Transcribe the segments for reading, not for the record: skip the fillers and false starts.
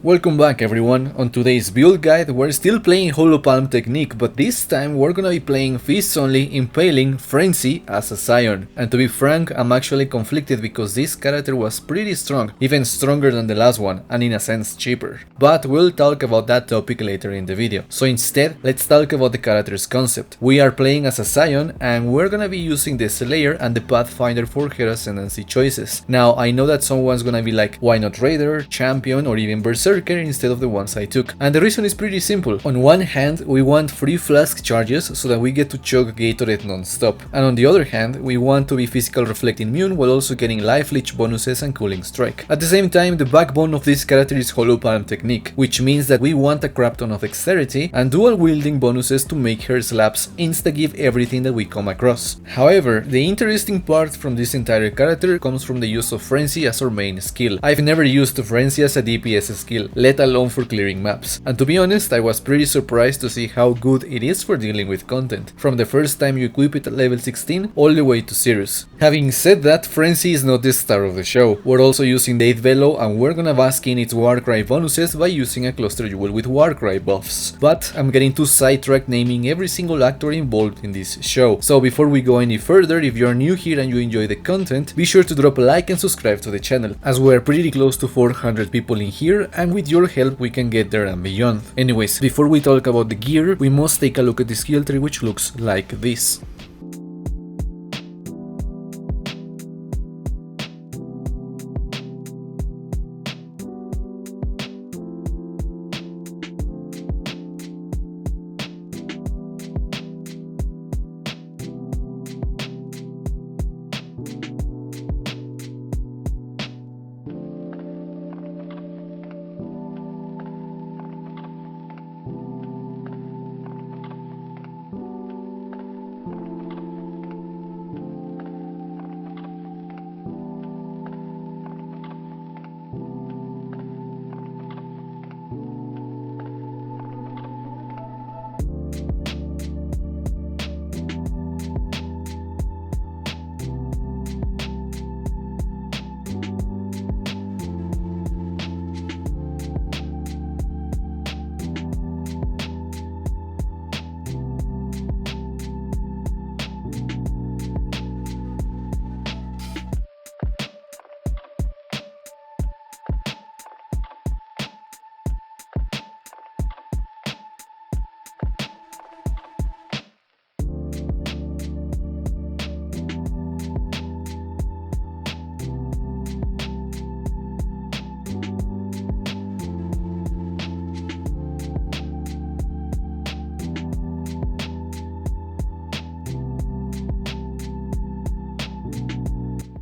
Welcome back everyone. On today's build guide we're still playing Hollow Palm technique, but this time we're gonna be playing Fists Only Impaling Frenzy as a Scion. And to be frank, I'm actually conflicted because this character was pretty strong, even stronger than the last one, and in a sense cheaper. But we'll talk about that topic later in the video. So instead, let's talk about the character's concept. We are playing as a Scion and we're gonna be using the Slayer and the Pathfinder for her ascendancy choices. Now I know that someone's gonna be like, why not Raider, Champion or even Berserker instead of the ones I took, and the reason is pretty simple. On one hand, we want free flask charges so that we get to chug Gatorade non-stop, and on the other hand, we want to be physical reflect immune while also getting life leech bonuses and cooling strike. At the same time, the backbone of this character is Hollow Palm technique, which means that we want a crap ton of dexterity and dual wielding bonuses to make her slaps insta-give everything that we come across. However, the interesting part from this entire character comes from the use of Frenzy as our main skill. I've never used Frenzy as a DPS skill, let alone for clearing maps. And to be honest, I was pretty surprised to see how good it is for dealing with content, from the first time you equip it at level 16 all the way to Sirius. Having said that, Frenzy is not the star of the show. We're also using Date Velo and we're gonna bask in its Warcry bonuses by using a Cluster Jewel with Warcry buffs. But I'm getting too sidetracked naming every single actor involved in this show. So before we go any further, if you're new here and you enjoy the content, be sure to drop a like and subscribe to the channel, as we're pretty close to 400 people in here, and with your help we can get there and beyond. Anyways, before we talk about the gear, we must take a look at the skill tree, which looks like this.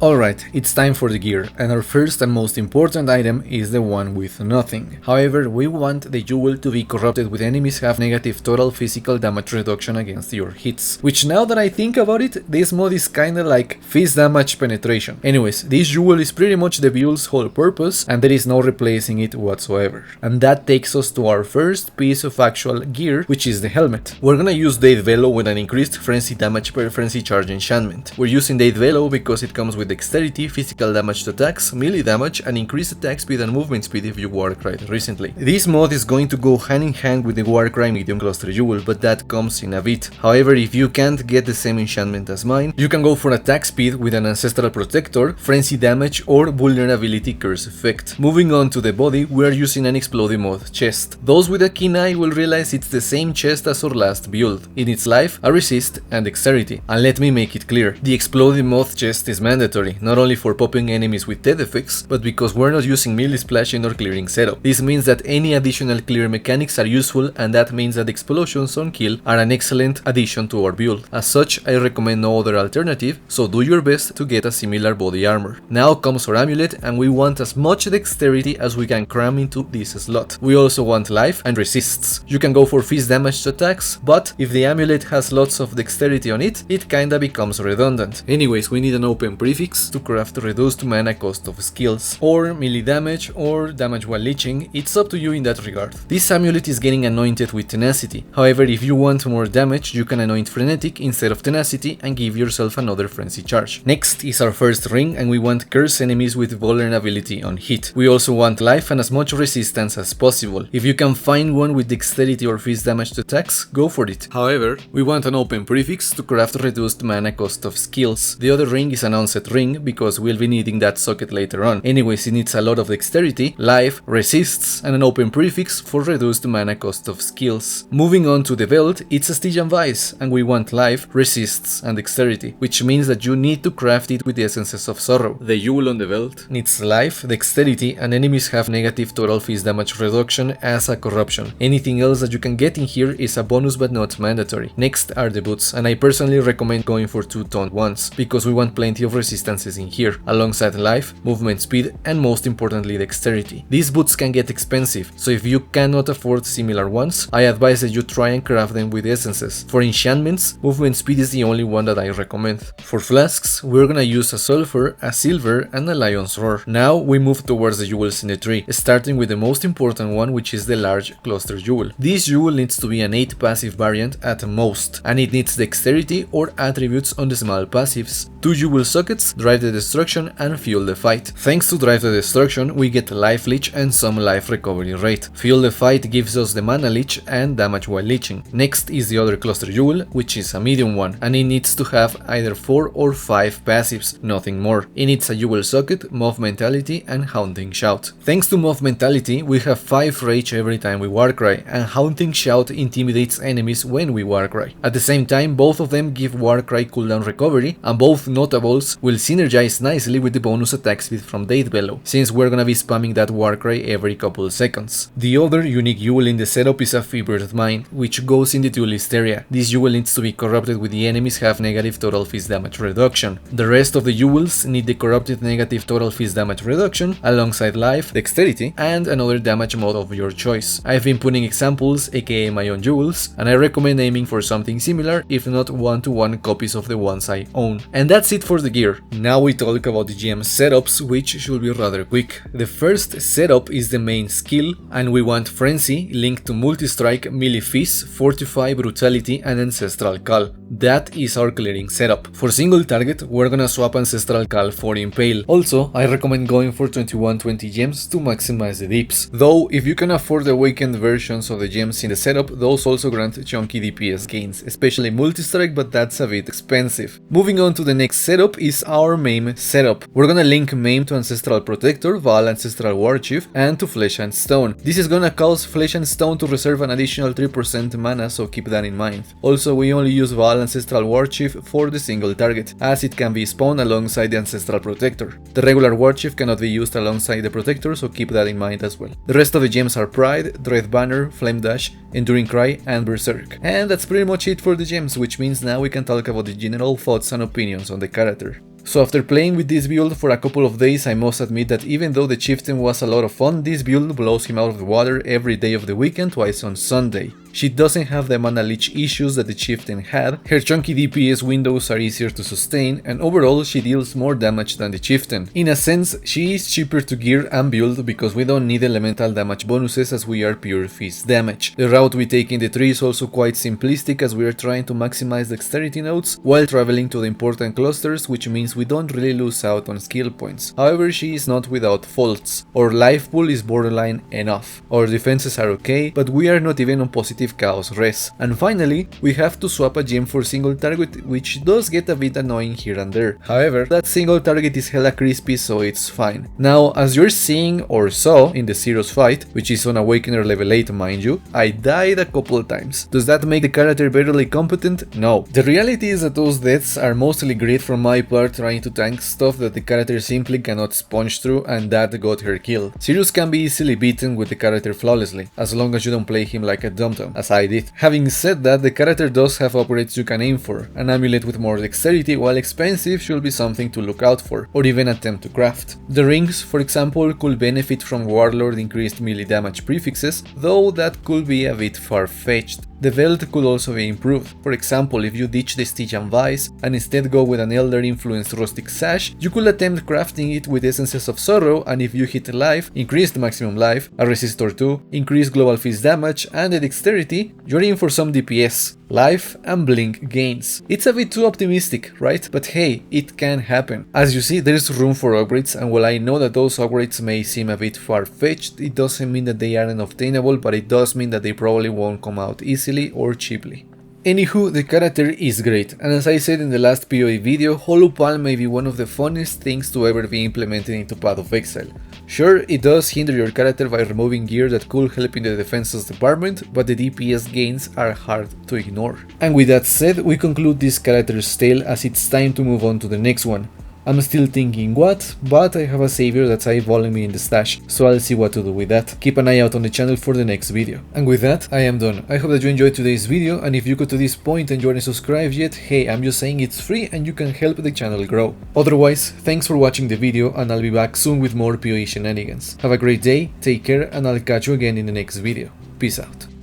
Alright, it's time for the gear, and our first and most important item is the one with nothing. However, we want the jewel to be corrupted with enemies have negative total physical damage reduction against your hits. Which, now that I think about it, this mod is kinda like fist damage penetration. Anyways, this jewel is pretty much the build's whole purpose, and there is no replacing it whatsoever. And that takes us to our first piece of actual gear, which is the helmet. We're gonna use Date Velo with an increased frenzy damage per frenzy charge enchantment. We're using Date Velo because it comes with dexterity, physical damage to attacks, melee damage, and increased attack speed and movement speed if you Warcried recently. This mod is going to go hand in hand with the Warcry medium cluster jewel, but that comes in a bit. However, if you can't get the same enchantment as mine, you can go for attack speed with an ancestral protector, frenzy damage, or vulnerability curse effect. Moving on to the body, we are using an exploding mod chest. Those with a keen eye will realize it's the same chest as our last build. In its life, a resist, and dexterity. And let me make it clear, the exploding mod chest is mandatory, not only for popping enemies with dead effects, but because we're not using melee splashing or clearing setup. This means that any additional clear mechanics are useful, and that means that explosions on kill are an excellent addition to our build. As such, I recommend no other alternative, so do your best to get a similar body armor. Now comes our amulet, and we want as much dexterity as we can cram into this slot. We also want life and resists. You can go for fist damage to attacks, but if the amulet has lots of dexterity on it, it kinda becomes redundant. Anyways, we need an open prefix prefix to craft reduced mana cost of skills, or melee damage, or damage while leeching. It's up to you in that regard. This amulet is getting anointed with tenacity. However, if you want more damage, you can anoint frenetic instead of tenacity and give yourself another frenzy charge. Next is our first ring, and we want curse enemies with vulnerability on hit. We also want life and as much resistance as possible. If you can find one with dexterity or fist damage to attacks, go for it. However, we want an open prefix to craft reduced mana cost of skills. The other ring is an onset ring because we'll be needing that socket later on. Anyways, it needs a lot of dexterity, life, resists, and an open prefix for reduced mana cost of skills. Moving on to the belt, it's a Stygian Vice, and we want life, resists, and dexterity, which means that you need to craft it with the essences of sorrow. The jewel on the belt needs life, dexterity, and enemies have negative total fist damage reduction as a corruption. Anything else that you can get in here is a bonus but not mandatory. Next are the boots, and I personally recommend going for 2-toned ones, because we want plenty of resistances in here, alongside life, movement speed, and most importantly dexterity. These boots can get expensive, so if you cannot afford similar ones, I advise that you try and craft them with essences. For enchantments, movement speed is the only one that I recommend. For flasks, we're gonna use a sulfur, a silver, and a lion's roar. Now we move towards the jewels in the tree, starting with the most important one, which is the large cluster jewel. This jewel needs to be an 8 passive variant at most, and it needs dexterity or attributes on the small passives. 2 jewel sockets, drive the destruction, and fuel the fight. Thanks to drive the destruction, we get life leech and some life recovery rate. Fuel the fight gives us the mana leech and damage while leeching. Next is the other cluster jewel, which is a medium one, and it needs to have either 4 or 5 passives, nothing more. It needs a jewel socket, mob mentality, and haunting shout. Thanks to mob mentality, we have 5 rage every time we warcry, and haunting shout intimidates enemies when we warcry. At the same time, both of them give warcry cooldown recovery, and both notables will synergize nicely with the bonus attack speed from Date Bellow, since we're gonna be spamming that warcry every couple seconds. The other unique jewel in the setup is a Fevered Mind, which goes in the duelist area. This jewel needs to be corrupted with the enemies have negative total fist damage reduction. The rest of the jewels need the corrupted negative total fist damage reduction, alongside life, dexterity, and another damage mod of your choice. I've been putting examples, aka my own jewels, and I recommend aiming for something similar, if not 1-to-1 copies of the ones I own. And that's it for the gear. Now we talk about the GM setups, which should be rather quick. The first setup is the main skill, and we want Frenzy linked to Multi-Strike, Melee Fist, Fortify, Brutality, and Ancestral Call. That is our clearing setup. For single target, we're gonna swap Ancestral Call for Impale. Also, I recommend going for 2120 gems to maximize the dips. Though, if you can afford the awakened versions of the gems in the setup, those also grant chunky DPS gains, especially Multi-Strike, but that's a bit expensive. Moving on to the next setup is our Maim setup. We're gonna link Maim to Ancestral Protector, Val Ancestral Warchief, and to Flesh and Stone. This is gonna cause Flesh and Stone to reserve an additional 3% mana, so keep that in mind. Also, we only use Val Ancestral Warchief for the single target, as it can be spawned alongside the Ancestral Protector. The regular Warchief cannot be used alongside the Protector, so keep that in mind as well. The rest of the gems are Pride, Dread Banner, Flame Dash, Enduring Cry, and Berserk. And that's pretty much it for the gems, which means now we can talk about the general thoughts and opinions on the character. So after playing with this build for a couple of days, I must admit that even though the Chieftain was a lot of fun, this build blows him out of the water every day of the week and twice on Sunday. She doesn't have the mana leech issues that the Chieftain had, her chunky DPS windows are easier to sustain, and overall she deals more damage than the Chieftain. In a sense, she is cheaper to gear and build because we don't need elemental damage bonuses as we are pure fist damage. The route we take in the tree is also quite simplistic as we are trying to maximize dexterity nodes while traveling to the important clusters, which means we don't really lose out on skill points. However, she is not without faults. Our life pool is borderline enough. Our defenses are okay, but we are not even on positive chaos res. And finally, we have to swap a gem for single target, which does get a bit annoying here and there. However, that single target is hella crispy, so it's fine. Now, as you're seeing or saw in the Zero's fight, which is on Awakener level 8 mind you, I died a couple times. Does that make the character barely competent? No. The reality is that those deaths are mostly grit from my part trying to tank stuff that the character simply cannot sponge through, and that got her kill. Sirius can be easily beaten with the character flawlessly, as long as you don't play him like a dum-dum, as I did. Having said that, the character does have upgrades you can aim for. An amulet with more dexterity, while expensive, should be something to look out for, or even attempt to craft. The rings, for example, could benefit from Warlord increased melee damage prefixes, though that could be a bit far-fetched. The belt could also be improved. For example, if you ditch the Stygian Vice and instead go with an Elder influenced Rustic Sash, you could attempt crafting it with Essences of Sorrow, and if you hit life, increase the maximum life, a resistor 2, increase global fist damage and the dexterity, you're in for some DPS, life and blink gains. It's a bit too optimistic, right? But hey, it can happen. As you see, there's room for upgrades, and while I know that those upgrades may seem a bit far-fetched, it doesn't mean that they aren't obtainable, but it does mean that they probably won't come out easily or cheaply. Anywho, the character is great, and as I said in the last PoE video, Hollow Palm may be one of the funnest things to ever be implemented into Path of Exile. Sure, it does hinder your character by removing gear that could help in the defenses department, but the DPS gains are hard to ignore. And with that said, we conclude this character's tale as it's time to move on to the next one. I'm still thinking what, but I have a savior that's eyeballing me in the stash, so I'll see what to do with that. Keep an eye out on the channel for the next video. And with that, I am done. I hope that you enjoyed today's video, and if you got to this point and you aren't subscribed yet, hey, I'm just saying it's free and you can help the channel grow. Otherwise, thanks for watching the video, and I'll be back soon with more PoE shenanigans. Have a great day, take care, and I'll catch you again in the next video. Peace out.